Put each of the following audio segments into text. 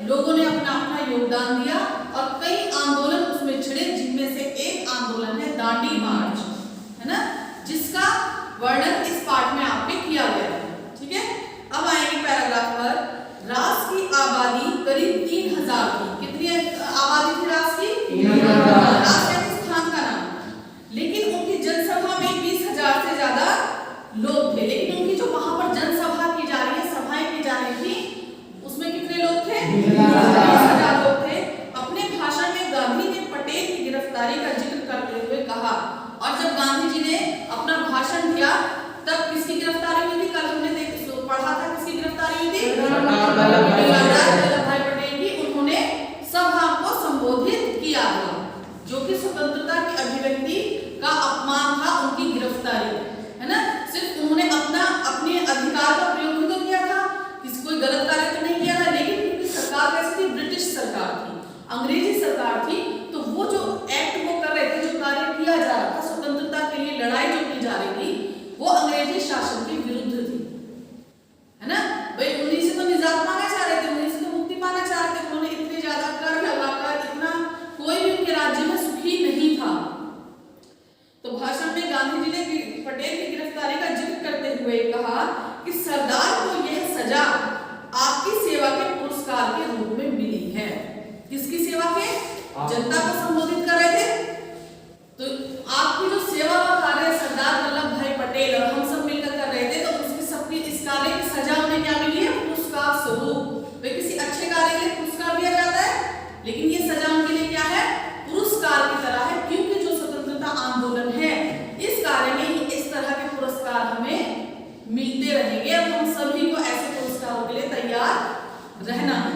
लोगों ने अपना अपना योगदान दिया और कई आंदोलन उसमें छिड़े, जिनमें से एक आंदोलन है दांडी मार्च, है ना, जिसका वर्णन इस पाठ में आपने किया गया है। ठीक है, अब आएंगे पैराग्राफ पर। राष्ट्र की आबादी करीब 3000 थी। कितनी आबादी थी राष्ट्र की? 3000। राष्ट्र के स्थान का नाम, लेकिन उनकी जनसभा में 20,000 से ज्यादा लोग थे। लेकिन उनकी जो वहां पर जनसभा की जा रही है, सभाएं की जा रही थी, उसमें कितने लोग थे? 20,000 लोग थे। अपने भाषण में गांधी ने पटेल की गिरफ्तारी का जिक्र करते हुए कहा, और जब गांधी जी ने अपना भाषण दिया तब किसकी गिरफ्तारी हुई थी? कल हमने पढ़ा था किसकी गिरफ्तारी हुई थी? सरदार वल्लभ भाई पटेल की। उन्होंने सभा को संबोधित किया था, जो कि स्वतंत्रता की अभिव्यक्ति का अपमान था, उनकी गिरफ्तारी, है ना। सिर्फ उन्होंने अपने अधिकार का प्रयोग ही तो किया था, किसी कोई गलत कार्य तो नहीं किया था। लेकिन क्योंकि सरकार कैसी थी? ब्रिटिश सरकार थी, अंग्रेजी सरकार थी, तो वो जो एक्ट वो कर रहे थे, जो कार्य किया जा रहा था, स्वतंत्रता के लिए लड़ाई जो की जा रही थी, वो अंग्रेजी शासन के विरुद्ध थी, है ना। भाई उन्हीं से तो निजात पाना चाह रहे थे, उन्हीं से तो मुक्ति पाना चाह रहे थे। उन्होंने इतने ज्यादा कर लगाकर इतना, कोई भी उनके राज्य में सुखी नहीं था। तो भाषण में गांधी जी ने पटेल की गिरफ्तारी का जिक्र करते हुए कहा कि सरदार को यह सजा आपकी सेवा के पुरस्कार के रूप में मिली है। किसकी सेवा के? जनता को संबोधित कर रहे थे। तो आपकी जो सेवा का कार्य सरदार वल्लभ भाई पटेल और हम सब मिलकर कर रहे थे, तो उसकी सबकी इस कार्य की सजा उन्हें क्या मिली है? पुरस्कार स्वरूप। वे किसी अच्छे कार्य के लिए पुरस्कार दिया जाता है, लेकिन ये सजा उनके लिए क्या है? पुरस्कार की तरह है, क्योंकि जो स्वतंत्रता आंदोलन है, इस कार्य में ही इस तरह के पुरस्कार हमें मिलते रहेंगे और हम सभी को ऐसे पुरस्कारों के लिए तैयार रहना है।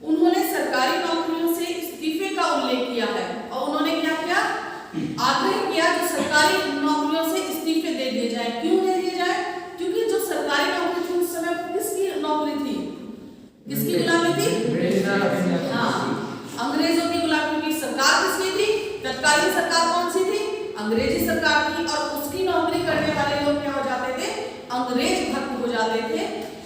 उन्होंने सरकारी नौकरियों से इस्तीफे का उल्लेख किया है, और उन्होंने क्या किया? आग्रह किया जो सरकारी नौकरियों से इस्तीफे दे दिए जाए। क्यों दे दिए जाए? क्योंकि जो सरकारी नौकरी थी उस समय किसकी नौकरी थी? किसकी गुलामी थी? हाँ, अंग्रेजों की गुलामी की। सरकार किसकी थी? तत्कालीन सरकार कौन सी थी? अंग्रेजी सरकार थी। और उसकी नौकरी करने वाले लोग क्या हो जाते थे? अंग्रेज भक्त हो जाते थे।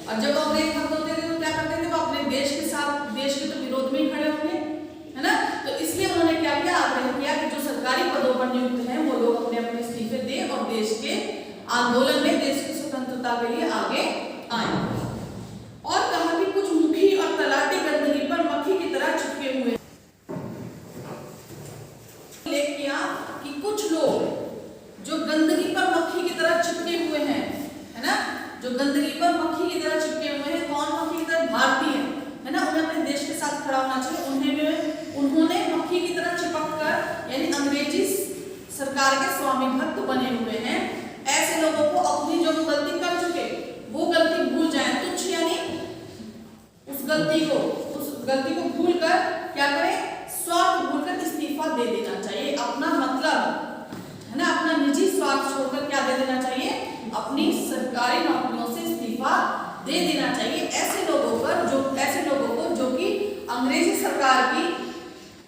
और जब अंग्रेज भक्त होते थे तो क्या करते थे? वो अपने देश के साथ, देश के तो विरोध में ही खड़े होंगे, है ना। तो इसलिए उन्होंने क्या किया? आग्रह किया कि जो सरकारी पदों पर नियुक्त हैं वो लोग अपने अपने इस्तीफे दें और देश के आंदोलन में, देश की स्वतंत्रता के लिए आगे आए। और कहा कि कुछ मुखी और तलाटी गंदगी पर मक्खी की तरह चिपके हुए। उल्लेख किया कि कुछ लोग जो गंदगी पर मक्खी की तरह चिपके हुए हैं, है ना, जो गंदगी पर मक्खी की तरह चिपके हुए हैं। कौन मक्खी की तरह? भारतीय, है ना। उन्हें अपने देश के साथ खड़ा होना चाहिए। उन्होंने मक्खी की तरह चिपक कर, यानी अंग्रेजी सरकार के स्वामी भक्त बने हुए हैं। ऐसे लोगों को अपनी जो गलती कर चुके वो गलती भूल जाए, तुच्छ यानी उस गलती को भूल कर क्या करें? स्वार्थ भूलकर इस्तीफा दे देना चाहिए। अपना मतलब, है ना, अपना निजी स्वार्थ छोड़कर क्या दे देना चाहिए? अपनी सरकारी नौकरियों से इस्तीफा दे देना चाहिए। ऐसे लोगों को जो कि अंग्रेजी सरकार की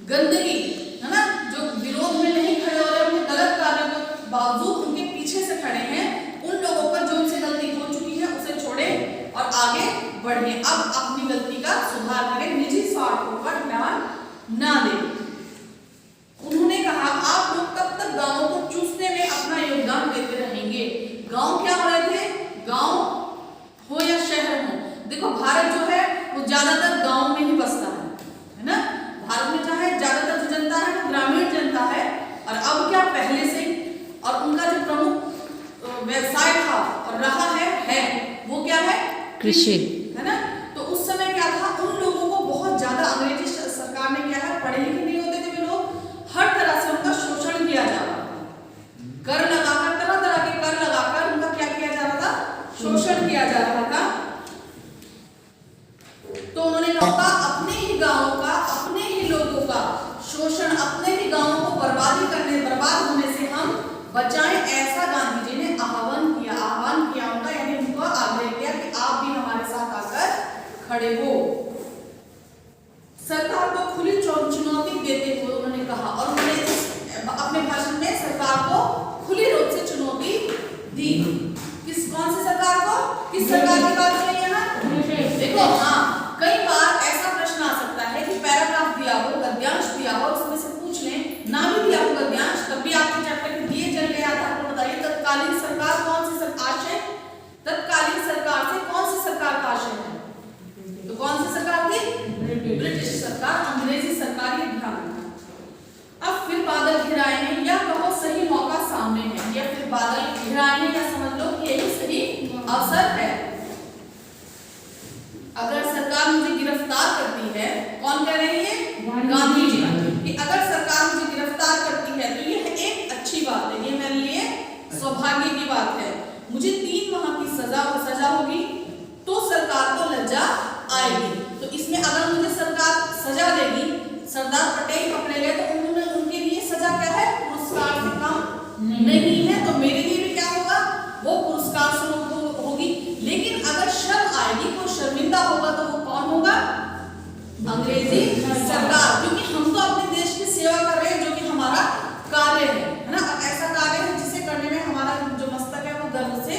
गंदगी, है ना, जो विरोध में नहीं खड़े हो रहे, उनके गलत कार्यों के बावजूद उनके पीछे से खड़े हैं, उन लोगों पर जो उनसे गलती हो चुकी है उसे छोड़े और आगे बढ़े। अब अपनी गलती का सुधार करें, निजी स्वार्थों पर ध्यान ना दें। उन्होंने कहा आप लोग कब तक गांवों को चूसने में अपना योगदान देते रहेंगे? गांव क्या हो रहे थे? गांव हो या शहर हो, देखो भारत जो है वो ज्यादातर गांव में ही बसता है ना। भारत में चाहे ज्यादातर जो जनता है वो ग्रामीण जनता है। और अब क्या? पहले से, और उनका जो प्रमुख व्यवसाय था और रहा है वो क्या है? कृषि, है ना। तो उस समय क्या था? उन लोगों को बहुत ज्यादा अंग्रेजी सरकार ने क्या है, पढ़े लिखे नहीं होते थे वे लोग, हर तरह से उनका शोषण किया जा रहा था। कर लगाकर, तरह तरह के कर लगाकर उनका क्या किया जा रहा था? शोषण किया जा रहा था। तो उन्होंने कहा अपने ही गांवों का, अपने ही लोगों का शोषण, अपने ही गांवों को बर्बाद होने से हम बचाएं, ऐसा गांधी जी ने आह्वान किया उनका, यानी उनको आग्रह किया कि आप भी हमारे साथ आकर खड़े हो। सरकार को खुली चुनौती देते हुए उन्होंने कहा, और उन्होंने अपने भाषण में सरकार को खुली रूप से चुनौती दी। कौन सी सरकार को? किस सरकार की बात हो रही है यहाँ? देखो, हाँ, कई बार ऐसा सौभाग्य की बात है, मुझे 3 माह की सजा होगी तो सरकार को लज्जा आएगी। तो इसमें अगर मुझे सरकार सजा देगी, सरदार पटेल पकड़े गए तो उनके लिए सजा क्या है, पुरस्कार से कम नहीं है। तो मेरे लिए भी क्या होगा, वो पुरस्कार स्वरूप होगी। लेकिन अगर शर्म आएगी, कोई शर्मिंदा होगा तो वो कौन होगा, अंग्रेजी सरकार, क्योंकि हम तो अपने देश की सेवा कर रहे हैं जो कि हमारा कार्य है ना। ऐसा कार्य है जिसे करने में हमारा जो मस्तक है वो गर्व से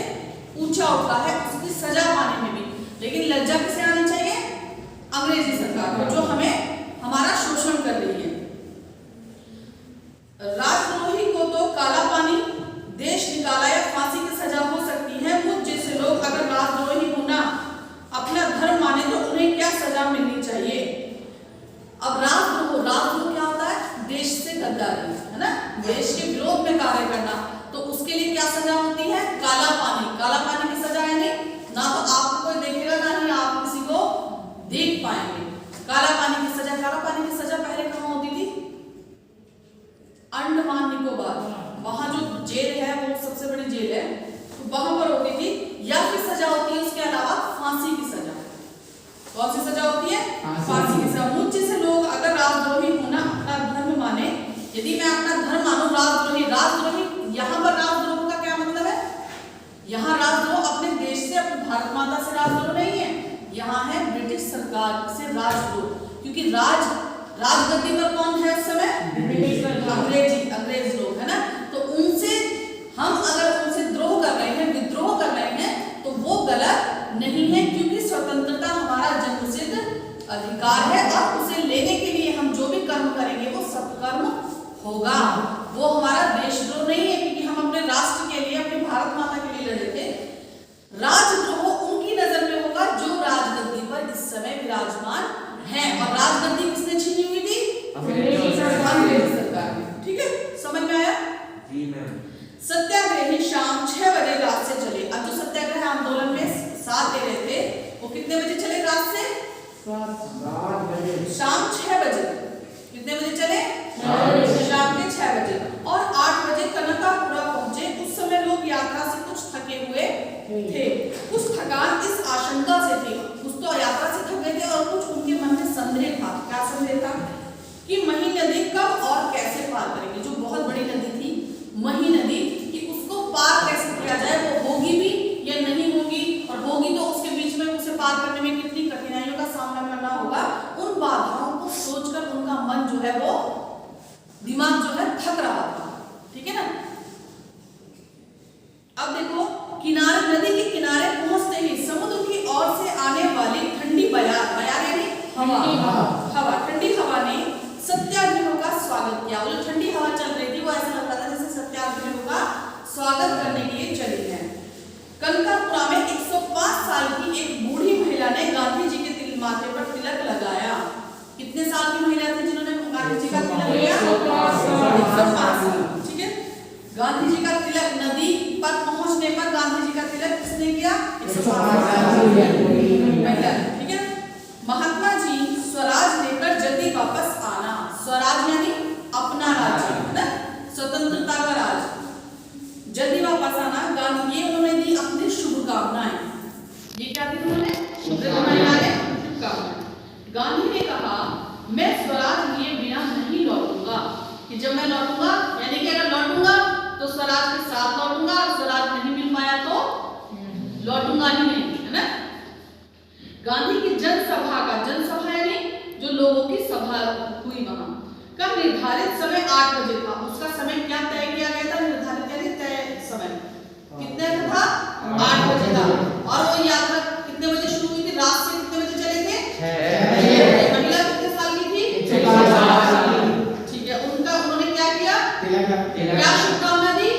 ऊंचा उठता है, उसकी सजा पाने में भी। लेकिन लज्जा किसे आनी चाहिए, अंग्रेजी सरकार को, जो हमें हमारा शोषण कर रही है। राजद्रोही को तो काला पानी, देश निकाला या फांसी की सजा हो सकती है। मुझ जैसे लोग अगर राजद्रोही होना अपना धर्म माने तो उन्हें क्या सजा मिलनी चाहिए। अब राजद्रोह क्या होता है, देश से गद्दारी, है ना, देश के विरोध में कार्य करना। तो उसके लिए क्या सजा होती है, काला पानी। काला पानी की सजा है, नहीं ना तो आपको कोई देखेगा ना ही आप किसी को देख पाएंगे। काला पानी की सजा, काला पानी की सजा पहले कहाँ होती थी, अंडमान निकोबार, वहां जो जेल है वो सबसे बड़ी जेल है, तो वहां पर होती थी। या फिर सजा होती है उसके अलावा फांसी की सजा। कौन सी सजा होती है, फांसी की सजा। मुझ जैसे लोग अगर राजद्रोही होना अपना धर्म माने, यदि मैं अपना धर्म मानूं, राजद्रोही यहाँ पर राजद्रोह का क्या मतलब है, यहाँ राजद्रोह अपने देश से, अपनी भारत माता से राजद्रोह नहीं है, यहाँ है ब्रिटिश सरकार से राजद्रोह। क्योंकि राजगद्दी पर कौन है उस समय, अंग्रेज लोग, है ना। तो उनसे हम अगर उनसे द्रोह कर रहे हैं, विद्रोह कर रहे हैं, तो वो गलत नहीं है, क्योंकि स्वतंत्रता हमारा जन्मसिद्ध अधिकार है और उसे लेने के लिए हम जो भी कर्म करेंगे वो सत्कर्म होगा। वो हमारा देशद्रोह नहीं है, क्योंकि हम अपने राष्ट्र के लिए, अपनी भारत माता के लिए लड़े थे। राजद्रोह उनकी नजर में होगा जो राजगद्दी पर इस समय विराजमान है। और राजगद्दी किसने छीनी हुई थी, अंग्रेजी सरकार ने। ठीक है, समझ में आया जी मैम। सत्याग्रही शाम 6 बजे रात से चले। अब जो सत्याग्रह आंदोलन में साथ दे रहे थे वो कितने बजे चले, रात से 7 बजे, शाम 6 बजे। कितने बजे चले, शाम के 6 बजे। और 8 बजे कनकापुरा पहुंचे। उस समय लोग यात्रा से कुछ थके हुए थे, कुछ थकान इस आशंका से थी, कुछ तो यात्रा से थक गए थे और कुछ उनके मन में संदेह था। क्या संदेह था, कि मही नदी कब और कैसे पार करेंगे। जो बहुत बड़ी नदी थी मही नदी, कि उसको पार कैसे किया जाए, वो होगी भी या नहीं होगी, और होगी तो उसके बीच में उसे पार करने में कितनी कठिनाइयों का सामना करना होगा। उन बाधाओं को सोचकर उनका मन जो है वो, दिमाग जो है थक रहा था। ठीक है ना। अब देखो, किनारे, नदी के किनारे पहुंचते ही समुद्र की ओर से आने वाली ठंडी बयार यानी हवा, ठंडी हवा ने सत्याग्रहियों का स्वागत किया। वो जो ठंडी हवा चल रही थी वो ऐसा लगता था जैसे सत्याग्रहियों का स्वागत करने के लिए चली है। कनकापुरा में 105 साल की एक बूढ़ी महिला ने गांधी जी के माथे पर तिलक लगाया। कितने साल की महिला थी जिन्होंने गांधी जी का तिलक लगाया, 105 साल। ठीक है, गांधी जी का तिलक, नदी पर पहुंचने पर गांधी जी का तिलक किसने किया, 105 साल की महिला। ठीक है, महात्मा जी स्वराज लेकर जल्दी वापस आना। स्वराज यानी अपना राज्य, है ना, स्वतंत्रता का राज, जल्दी वापस आना। गांधी, ये उन्होंने दी अपनी शुभकामनाएं। ये क्या दी उन्होंने, शुभकामनाएं। गांधी ने कहा, मैं स्वराज लिए बिना नहीं लौटूंगा, कि जब मैं लौटूंगा, यानी कि अगर लौटूंगा तो स्वराज के साथ लौटूंगा, और स्वराज नहीं मिल पाया तो लौटूंगा ही नहीं, है ना। गांधी की जनसभा यानी जो लोगों की सभा हुई वहां का निर्धारित समय 8 बजे था। उसका समय क्या तय किया गया था, निर्धारित यानी तय समय कितने था, 8 बजे था। और वो यात्रा कितने बजे शुरू हुई थी, रात से कितने बजे चले थे, 6 महिला कितने साल की थी, 105 साल की। ठीक है, उन्होंने क्या किया, क्या शुभकामना दी,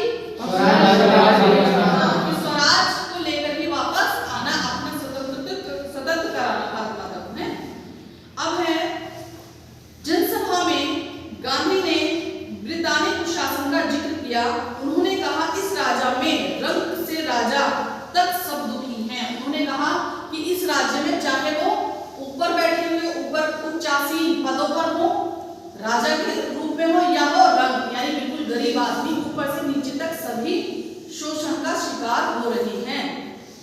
स्वराज को लेकर ही वापस आना, अपना स्वतंत्र कराना भारत माता को। अब है जनसभा में गांधी ने ब्रिटानिक शासन का जिक्र किया। उन्होंने कहा, इस राजा में रंग से राजा तक सब दुखी हैं। उन्होंने कहा कि इस राज्य में चाहे वो ऊपर बैठे हुए, ऊपर उच्चासीन पदों पर हो, राजा के रूप में हो, या वो रंग यानी बिल्कुल गरीब आदमी, ऊपर से नीचे तक सभी शिकार हो रही हैं।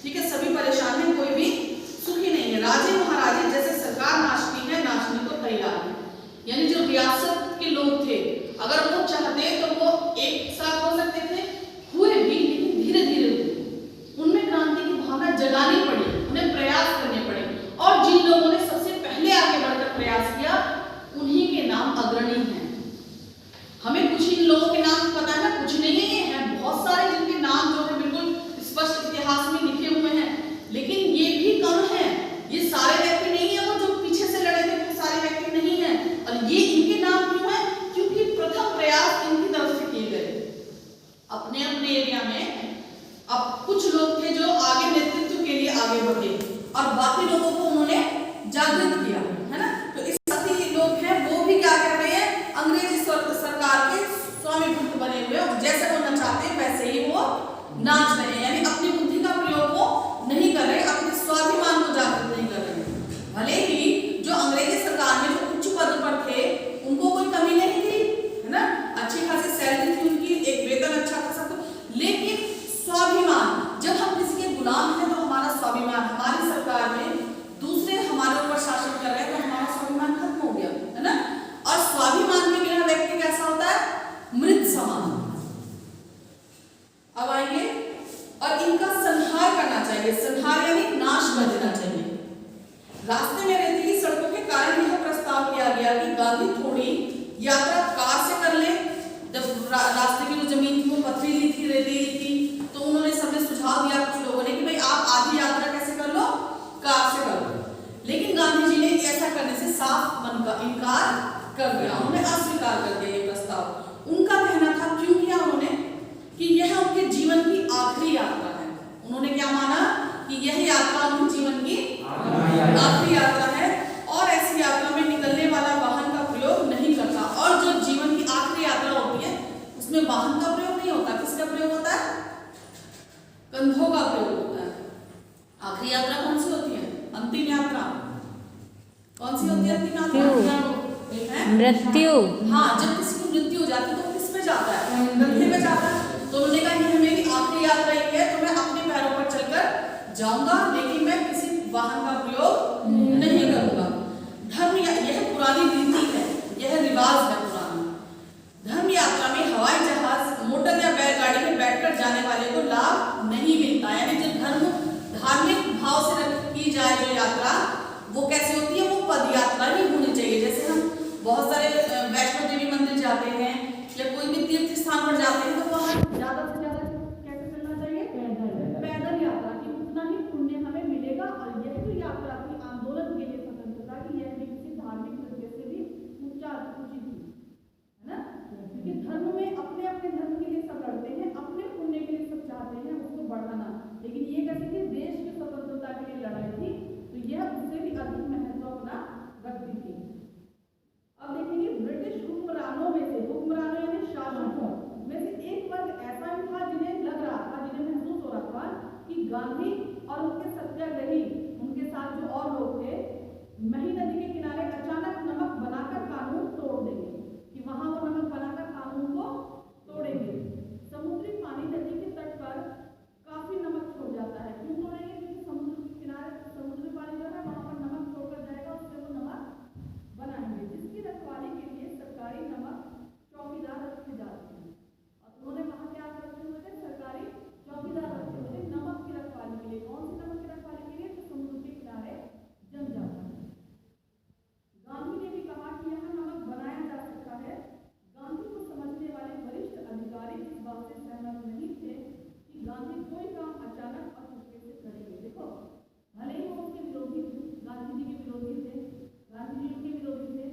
ठीक है, सभी परेशान हैं, कोई भी सुखी नहीं है। राजे महाराजे जैसे सरकार नाचती है, नाचने को तैयार है। यानी जो रियासत के लोग थे, अगर वो चाहते तो वो एक साथ हो सकते थे, हुए भी, लेकिन धीरे धीरे हुए। उनमें क्रांति की भावना जगानी पड़ी, उन्हें प्रयास करने पड़े, और जिन लोगों ने सबसे पहले आगे बढ़कर प्रयास किया उन्हीं के नाम अग्रणी हैं। हमें कुछ इन लोगों के नाम पता है, कुछ नहीं है, बहुत सारे जिनके नाम जो है बिल्कुल स्पष्ट इतिहास में लिखे हुए हैं, लेकिन ये भी कम है। ये सारे व्यक्ति नहीं है, वो जो पीछे से लड़े थे वो सारे व्यक्ति नहीं है। और ये इनके नाम क्यों है? क्योंकि प्रथम प्रयास इनकी तरफ से किए गए अपने अपने एरिया में। अब कुछ लोग थे जो आगे नेतृत्व के लिए आगे बढ़े और बाकी लोगों को उन्होंने जागृत किया, है ना। तो इस साथी लोग हैं वो भी क्या कर रहे हैं, अंग्रेजी सरकार के स्वामी भक्त बने हुए, जैसे वो नचाते हैं वैसे ही वो नाच रहे हैं। यानी अपनी बुद्धि का प्रयोग वो नहीं कर रहे, अपने स्वाभिमान को जागृत नहीं कर रहे। भले ही जो अंग्रेजी सरकार में जो उच्च पद पर थे उनको कोई कमी नहीं थी, है ना, अच्छी खासी सैलरी थी उनकी, एक वेतन अच्छा खासा, लेकिन स्वाभिमान, जब हम किसी के गुलाम हैं तो हमारा स्वाभिमान, हमारी सरकार में दूसरे हमारे ऊपर शासन कर रहे हैं तो हमारा स्वाभिमान खत्म हो गया, है ना। और स्वाभिमान के बिना व्यक्ति कैसा होता है, मृत समान। अब आएंगे, और इनका संहार करना चाहिए, संहार यानी नाश कर देना चाहिए। रास्ते में रेतीली सड़कों के कारण यह प्रस्ताव किया गया कि गांधी थोड़ी यात्रा कार से कर ले। जब रास्ते की जो जमीन थी वो पथरीली थी, रेतीली थी, तो उन्होंने सबने सुझाव दिया कुछ लोगों ने कि भाई आप आधी यात्रा कैसे कर लो, कार से कर लो। लेकिन गांधी जी ने ऐसा करने से साफ मन का इनकार कर दिया, उन्होंने अस्वीकार कर दिया ये प्रस्ताव। उनका कहना था, क्यों किया उन्होंने, कि यह उनके जीवन की आखिरी यात्रा है। उन्होंने क्या माना कि यह यात्रा उनके जीवन की आखिरी यात्रा है, और ऐसी यात्रा में निकलने वाला वाहन का प्रयोग नहीं करता। और जो जीवन की आखिरी यात्रा होती है उसमें वाहन का प्रयोग नहीं होता, किसका प्रयोग होता है, कंधों का प्रयोग होता है। आखिरी यात्रा कौन सी होती है, अंतिम यात्रा कौन सी होती है, अंतिम यात्रा मृत्यु। हाँ, जब किसी की मृत्यु हो जाती है तो किस में जाता है, कंधे में जाता है। तो उन्होंने कहा कि मेरी आखिरी यात्रा ये है, तो मैं अपने पैरों पर चलकर जाऊंगा, लेकिन मैं किसी वाहन का प्रयोग नहीं करूंगा। धर्म, यह पुरानी रीति है, यह रिवाज है पुराना। धर्म यात्रा में हवाई जहाज, मोटर या बैलगाड़ी में बैठकर जाने वाले को लाभ नहीं मिलता। यानी जो धार्मिक भाव से की जाए जो यात्रा, वो कैसी होती है, वो पद यात्रा ही होनी चाहिए। जैसे हम बहुत सारे वैष्णो देवी मंदिर जाते हैं या कोई भी तीर्थ स्थान पर जाते हैं, तो वहाँ ज्यादा से ज्यादा कैसे चलना चाहिए, पैदल यात्रा की, उतना ही पुण्य हमें मिलेगा। और यह जो यात्रा थी आंदोलन के लिए स्वतंत्रता की, यह भी किसी धार्मिक तरीके से भी ऊंची थी, है ना। क्योंकि धर्म में अपने अपने धर्म के लिए सब लड़ते हैं, अपने पुण्य के लिए सब चाहते हैं उसको बढ़ाना, लेकिन ये कैसे थी, देश की स्वतंत्रता के लिए लड़ाई थी, तो यह उससे भी अधिक महत्व अपना रखती थी। अब देखेंगे, ब्रिटिश हुक्मरानों में से, हुक्मरानों यानी शासकों में से एक वर्ग ऐसा भी था जिन्हें लग रहा था, जिन्हें महसूस हो रहा था कि गांधी और उनके सत्याग्रही, उनके साथ जो और लोग थे, मही नदी के किनारे अचानक नमक बनाकर कानून तोड़ देंगे, कि वहां वो नमक बनाकर कानून को तोड़ेंगे। समुद्री पानी नदी के तट पर काफी नमक छोड़ जाता है, क्यों तोड़ेंगे, क्योंकि समुद्र के किनारे समुद्री पानी जो है वहां पर नमक छोड़कर जाएगा, उससे वो नमक बनाएंगे, जिसकी रखवाली के लिए सरकारी नमक चौकीदार रखे जाते हैं। और उन्होंने कहा क्या रखे हुए थे, सरकारी चौकीदार रखे हुए थे नमक की रखवाली के लिए। कौन सी नमक की रखवाली के लिए, तो समुद्र के किनारे जम जाता है। गांधी ने भी कहा कि यह नमक बनाया जा सकता है। गांधी को समझने वाले वरिष्ठ अधिकारी इस बात से सहमत नहीं थे कि गांधी कोई काम अचानक और चुपके से करेंगे। देखो, भले ही वो उसके विरोधी थे, गांधी जी के विरोधी थे, गांधी जी के विरोधी थे,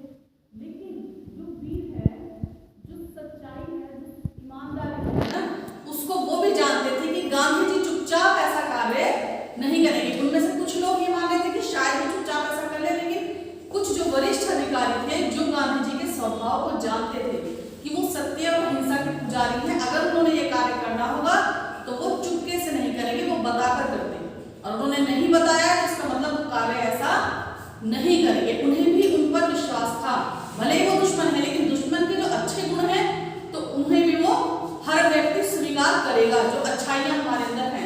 लेकिन जो वीर है, जो सच्चाई है, जो ईमानदारी है ना, उसको वो भी जानते थे कि गांधी जी चुपचाप ऐसा कार्य नहीं करेंगे। उनमें से कुछ लोग ये मानते थे कि शायद वो चुपचाप ऐसा कर ले, लेकिन कुछ जो वरिष्ठ अधिकारी थे, जो गांधी जी के स्वभाव को जानते थे कि वो सत्य और अहिंसा के पुजारी हैं, अगर उन्होंने ये कार्य करना होगा तो वो चुपके से नहीं करेंगे, वो बताकर करते। और उन्होंने नहीं बताया तो इसका मतलब वो कार्य ऐसा नहीं करेंगे। उन्हें भी उन पर विश्वास था, भले ही वो दुश्मन है, लेकिन दुश्मन के जो अच्छे गुण हैं तो उन्हें भी वो हर व्यक्ति स्वीकार करेगा, जो अच्छाइयां हमारे अंदर हैं।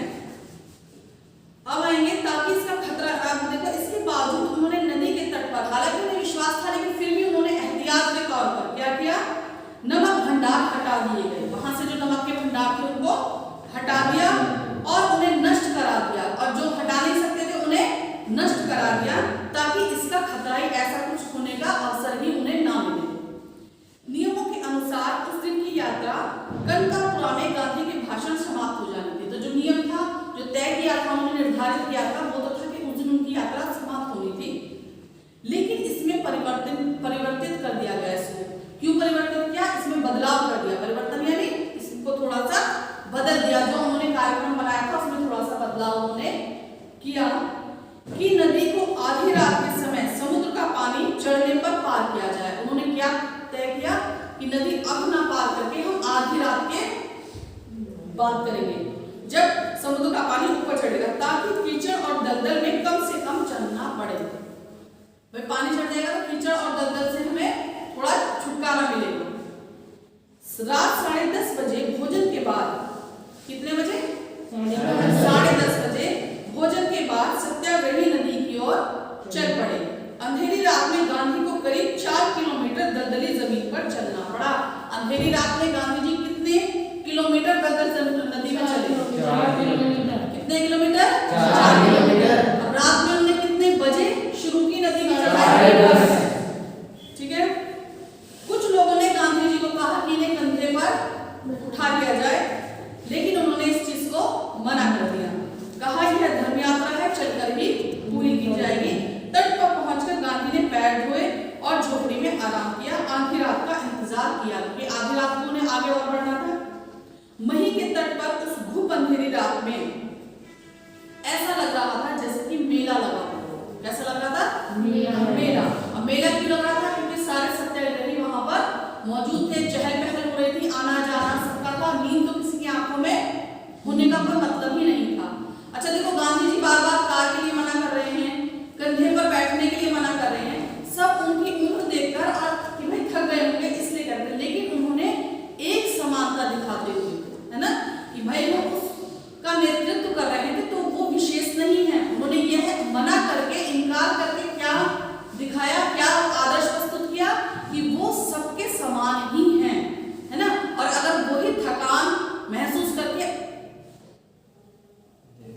निर्धारित किया था वो तो था कि उस दिन उनकी यात्रा समाप्त होनी थी, लेकिन इसमें परिवर्तित कर दिया गया इसको। क्यों परिवर्तित किया? इसमें बदलाव कर दिया। परिवर्तन यानी इसको थोड़ा सा बदल दिया। जो उन्होंने कार्यक्रम बनाया था उसमें थोड़ा सा बदलाव उन्होंने किया कि नदी को आधी रात के समय समुद्र का पानी चढ़ने पर पार किया जाए। उन्होंने क्या तय किया कि नदी अब ना पार करके हम आधी रात के बात करेंगे जब समुद्र का पानी ऊपर चढ़ेगा, ताकि कीचड़ और दलदल में कम से कम चलना पड़े। भाई पानी चढ़ जाएगा तो कीचड़ और दलदल से हमें थोड़ा छुटकारा मिलेगा। रात 10:30 बजे भोजन के बाद, कितने बजे? 10:30 बजे भोजन के बाद सत्याग्रही नदी की ओर चल पड़े। अंधेरी रात में गांधी को करीब 4 किलोमीटर दलदली जमीन पर चलना पड़ा। अंधेरी रात में गांधी जी कितने किलोमीटर दलदल नदी में चले? 4 किलोमीटर। कितने किलोमीटर? 4 किलोमीटर। अब रात में उन्होंने कितने बजे शुरू की नदी में चढ़ाई? ठीक है। कुछ लोगों ने गांधी जी को कहा कि इन्हें कंधे पर उठा लिया जाए, लेकिन उन्होंने इस चीज को मना कर दिया। कहा यह धर्म यात्रा है, चलकर ही पूरी की जाएगी। तट पर पहुंचकर गांधी ने पैर धोए और झोपड़ी में आराम किया। आधी रात का इंतजार किया कि आधी रात को उन्हें आगे और बढ़ना था। मही के तट पर उस घुप अंधेरी रात में ऐसा लग रहा था जैसे कि मेला लगा हो। कैसा लग रहा था? मेला। अब मेला क्यों लग रहा था? क्योंकि सारे सत्याग्रही वहां पर मौजूद थे, चहल पहल हो रही थी, आना जाना सबका था। नींद तो किसी की आंखों में होने का कोई मतलब ही नहीं था। अच्छा देखो, गांधी जी बार बार कार के लिए मना कर रहे हैं, कंधे पर बैठने के लिए मना कर रहे हैं, सब उनकी उम्र देखकर और कि भाई थक गए होंगे इसलिए करते हैं, लेकिन उन्होंने एक समानता दिखाते हुए, है ना, कि भाई लोग उसका नेतृत्व कर रहे हैं तो वो विशेष नहीं है। उन्होंने यह मना करके, इनकार करके क्या दिखाया, क्या आदर्श प्रस्तुत किया कि वो सबके समान ही हैं, है ना। और अगर वही थकान महसूस करके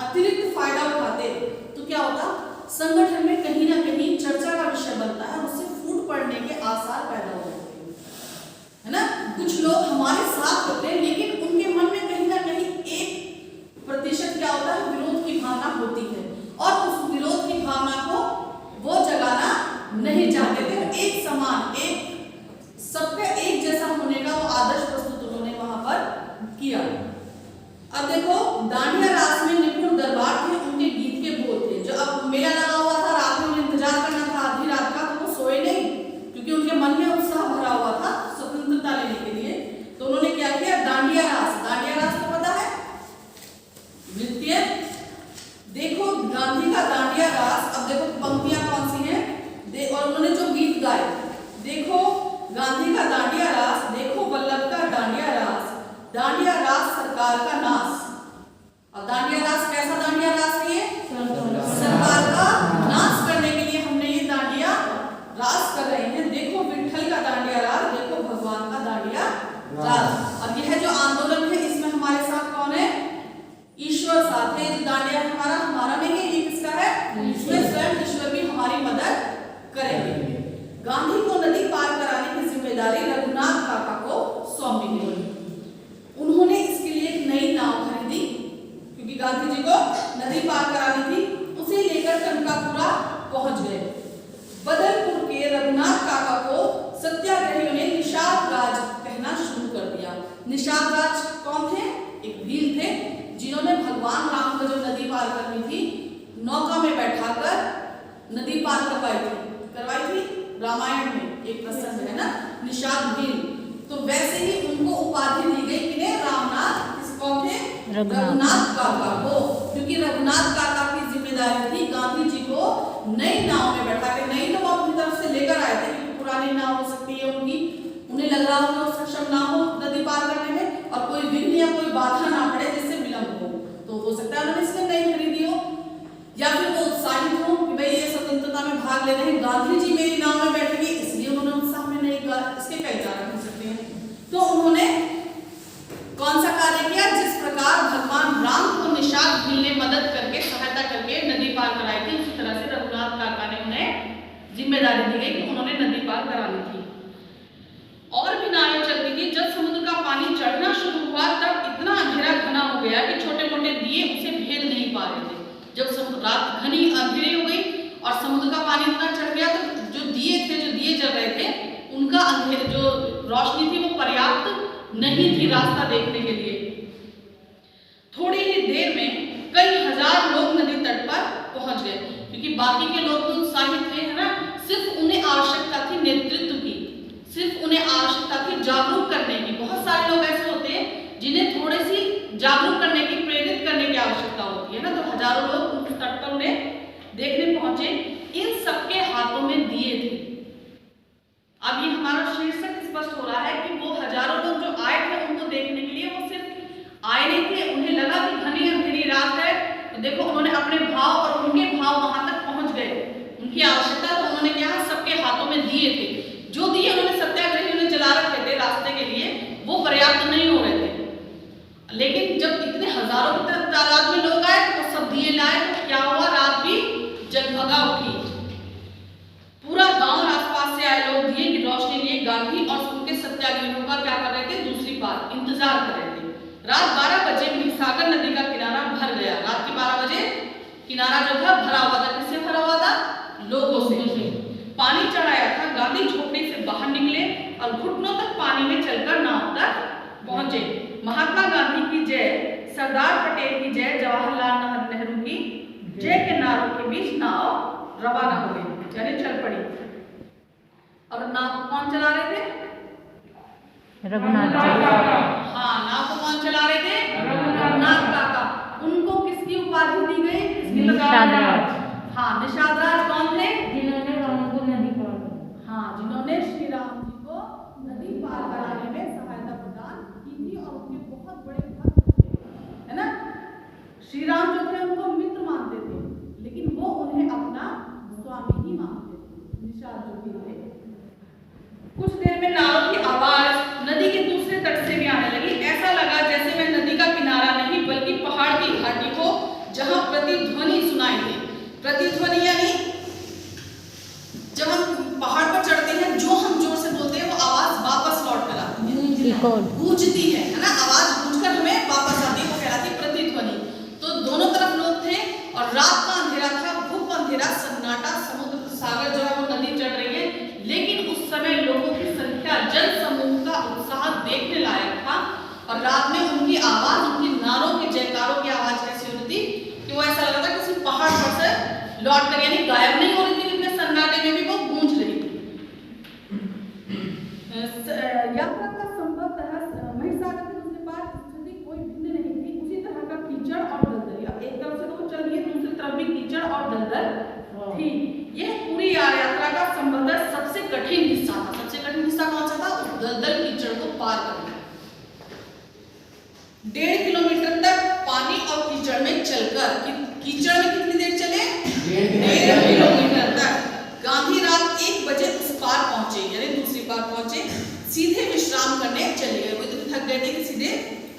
अतिरिक्त फायदा उठाते तो क्या होता? संगठन में कहीं ना कहीं चर्चा का विषय बनता है, उससे फूट पड़ने के आसार पैदा हो जाते हैं, है ना। कुछ लोग हमारे साथ होते हैं, लेकिन उनके मन में कहीं ना कहीं 1% क्या होता है? विरोध की भावना होती है, और उस विरोध की भावना को वो जगाना नहीं चाहते थे। एक समान, एक सबका एक जैसा होने का वो आदर्श प्रस्तुत उन्होंने वहां पर किया। अब देखो, दांडिया रास में निपुण दरबार थे, उनके गीत के बोल थे। जो अब मेला लगा हुआ था, रात में उन्हें इंतजार करना था आधी रात का, तो वो सोए नहीं, क्योंकि उनके मन में उत्साह भरा हुआ था स्वतंत्रता लेने के लिए। तो उन्होंने क्या किया? दांडिया रास। दांडिया रास को पता है? नृत्य। देखो गांधी का दांडिया रास, अब देखो पंक्तियां कौन सी हैं और उन्होंने जो गीत गाए। देखो गांधी का दांडिया रास, देखो वल्लभ का दांडिया रास, दांडिया रास सरकार का नाश। और दांडिया रास कैसा दांडिया रास है? ये सरकार का नाश करने के लिए हमने ये दांडिया रास कर रहे हैं। देखो विठल का दांडिया रास, देखो भगवान का दांडिया रास। और यह जो आंदोलन है इसमें हमारे साथ कौन है? ईश्वर साथ है। जो दांडिया हमारा नहीं है, ये किसका है? इसमें स्वयं ईश्वर भी हमारी मदद करेंगे। गांधी को नदी पार कराने की जिम्मेदारी रघुनाथ काका को सौंपी गई। उन्होंने इसके लिए एक नई नाव खरीदी, क्योंकि गांधी जी को नदी पार करानी थी। उसे लेकर कनकापुरा पहुंच गए। बदलपुर के रघुनाथ काका को सत्याग्रहियों ने निषाद राज कहना शुरू कर दिया। निषाद राज कौन थे? एक भील थे, जिन्होंने भगवान राम को जब नदी पार करनी थी, नौका में बैठाकर नदी पार करवाई थी। रामायण में एक प्रसंग है ना, निषाद भील। तो वैसे ही उनको उपाधि दी गई किन्हें? रामनाथ, किसको थे? रघुनाथ काका को, क्योंकि रघुनाथ काका की जिम्मेदारी थी गांधी जी को नई नाव में बैठा के, नई तो अपनी तरफ से लेकर आए थे, क्योंकि पुरानी नाव हो सकती है उनकी, उन्हें लग रहा होगा सक्षम ना हो नदी पार करने में, और कोई विघ्न या कोई बाधा ना पड़े जिससे विलंब हो। तो हो सकता है उन्होंने इसलिए नहीं खरीदी हो, या फिर वो उत्साहित हो कि भाई ये स्वतंत्रता में भाग ले रहे हैं, गांधी जी मेरी नाव में बैठेंगे, इसलिए उन्होंने उत्साह में नहीं कहा। इसके कई कारण हो सकते हैं। तो उन्होंने कौन सा कार्य किया? जिस प्रकार भगवान राम को निषाद भील ने मदद करके, सहायता करके नदी पार कराई थी, उसी तरह से रघुनाथ काका ने उन्हें जिम्मेदारी दी गई कि उन्होंने नदी पार करानी थी। और भी नावें चलती थी। जब समुद्र का पानी चढ़ना शुरू हुआ तब इतना अंधेरा घना हो गया कि छोटे मोटे दिए उसे भेद नहीं पा रहे थे। जब रात घनी अंधेरी हो गई और समुद्र का पानी इतना चढ़ गया तो जो दिए जल रहे थे उनका अंधेर जो रोशनी थी वो पर्याप्त नहीं थी रास्ता देखने के लिए। थोड़ी ही देर में कई हजार लोग नदी तट पर पहुंच गए, क्योंकि बाकी के लोग तो उत्साहित थे, है ना। सिर्फ उन्हें आवश्यकता थी नेतृत्व की, सिर्फ उन्हें आवश्यकता थी जागरूक करने की। बहुत सारे लोग ऐसे होते हैं जिन्हें थोड़ी सी जागरूक करने की, प्रेरित करने की आवश्यकता होती है ना। तो हजारों लोग उस तट पर उन्हें देखने पहुंचे। इन सबके हाथों में दिए थे। अब ये हमारा शीर्षक स्पष्ट हो रहा है कि वो हजारों लोग जो आए थे उनको देखने के लिए, वो सिर्फ आए नहीं थे, उन्हें लगा कि घनी अंधेरी रात है, तो देखो उन्होंने अपने भाव और उनके भाव वहां तक पहुंच गए। उनकी आवश्यकता तो उन्होंने क्या, सबके हाथों में दिए थे। जो दिए उन्होंने सत्याग्रही ने जला रखे थे रास्ते के लिए, वो पर्याप्त नहीं हो रहे थे। लेकिन जब इतने हजारों की तादाद में लोग आए तो वो सब दिए लाए, तो क्या हुआ, रात भी जगमगा उठी। पूरा गांव आसपास से आए लोग दिए की रोशनी लिए गांधी और उनके सत्याग्रहियों का क्या कर रहे थे, दूसरी बार इंतजार कर रहे थे। रात 12 बजे सागर नदी का किनारा भर गया। रात के 12 बजे किनारा जो था भरा हुआ था। किससे भरा हुआ था, लोगों से। पानी चढ़ाया था। गांधी झोपड़ी से बाहर निकले और घुटनों तक पानी में चलकर नाव तक पहुंचे। महात्मा गांधी की जय, सरदार पटेल की जय, जवाहरलाल नेहरू की जय के नारों के बीच नाव रवाना हो गई, यानी चल पड़ी। और नाव को कौन चला रहे थे, रघुनाथ जी। हाँ, नाव को कौन चला रहे थे, रघुनाथ काका। उनको किसकी उपाधि दी गई, निषाद राज। हाँ, निषाद राज कौन थे, जिन्होंने राम को नदी पार कराई। हाँ, जिन्होंने श्री राम जी को नदी पार कराने में सहायता प्रदान की थी और उनके बहुत बड़े भक्त थे, है ना। श्री राम जो थे उनको मित्र मानते थे, लेकिन वो उन्हें अपना स्वामी ही मानते थे, निषाद जो भी थे। कुछ देर में नारों की आवाज नदी के दूसरे तट से भी आने लगी। ऐसा लगा जैसे वह नदी का किनारा नहीं बल्कि पहाड़ की घाटी हो, जहां प्रतिध्वनि सुनाई दे। प्रतिध्वनि यानी जब हम पहाड़ पर चढ़ते हैं, जो हम जोर से बोलते हैं वो आवाज वापस लौट कर आती है, गूंजती है ना। आवाज गूंजकर हमें वापस आती है, वो कहलाती है प्रतिध्वनि। तो दोनों तरफ लोग थे और रात का अंधेरा था, भूप अंधेरा, सन्नाटा। समुद्र सागर जो है वो नदी चढ़ रही है, लेकिन उस समय लोगों की संख्या, जन समूह का उत्साह देखने लायक था। और रात में उनकी आवाज, उनकी नारों की, जयकारों की आवाज कैसी होती थी कि वो ऐसा लगा था किसी पहाड़ पर से लौट कर, यानी गायब नहीं हो रही थी, लेकिन सन्नाटे में भी वो गूंज रही थी। यात्रा का संभवतः महिसागर के दूसरे पार स्थिति कोई भिन्न नहीं थी। उसी तरह का कीचड़ और दलदल, अब एक तरफ से तो चल रही है, दूसरी तरफ भी कीचड़ और दलदल थी। यह पूरी यात्रा का संभवतः सबसे कठिन हिस्सा था। सबसे कठिन हिस्सा कौन सा था, उस दलदल कीचड़ को पार करना। 1.5 किलोमीटर तक पानी और कीचड़ में चलकर, कीचड़ में कितनी देर चले, 1.5 किलोमीटर तक। गांधी रात 1 बजे उस पार पहुंचे, यानी दूसरी पार पहुंचे। सीधे विश्राम करने चले गए। वो तो थक गए थे कि सीधे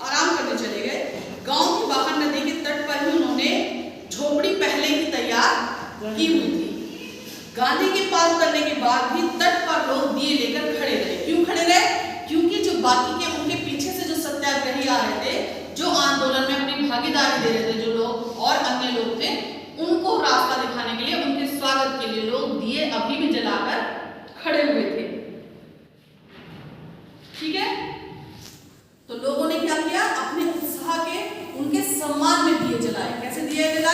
आराम करने चले गए। गांव के बाहर नदी के तट पर ही उन्होंने झोपड़ी पहले ही तैयार की हुई थी। गांधी के पार करने के बाद भी तट पर लोग दिए लेकर खड़े रहे। क्यों खड़े रहे, क्योंकि जो बाकी के उनके पीछे से जो सत्याग्रही आ रहे थे, जो आंदोलन में अपनी भागीदारी दे रहे थे, जो लोग और अन्य लोग थे, उनको रास्ता दिखाने के लिए, उनके स्वागत के लिए लोग दिए अभी भी जलाकर खड़े हुए थे। ठीक है, तो लोगों ने क्या किया, अपने उत्साह के, उनके सम्मान में दिए जलाए। कैसे दिए जलाए,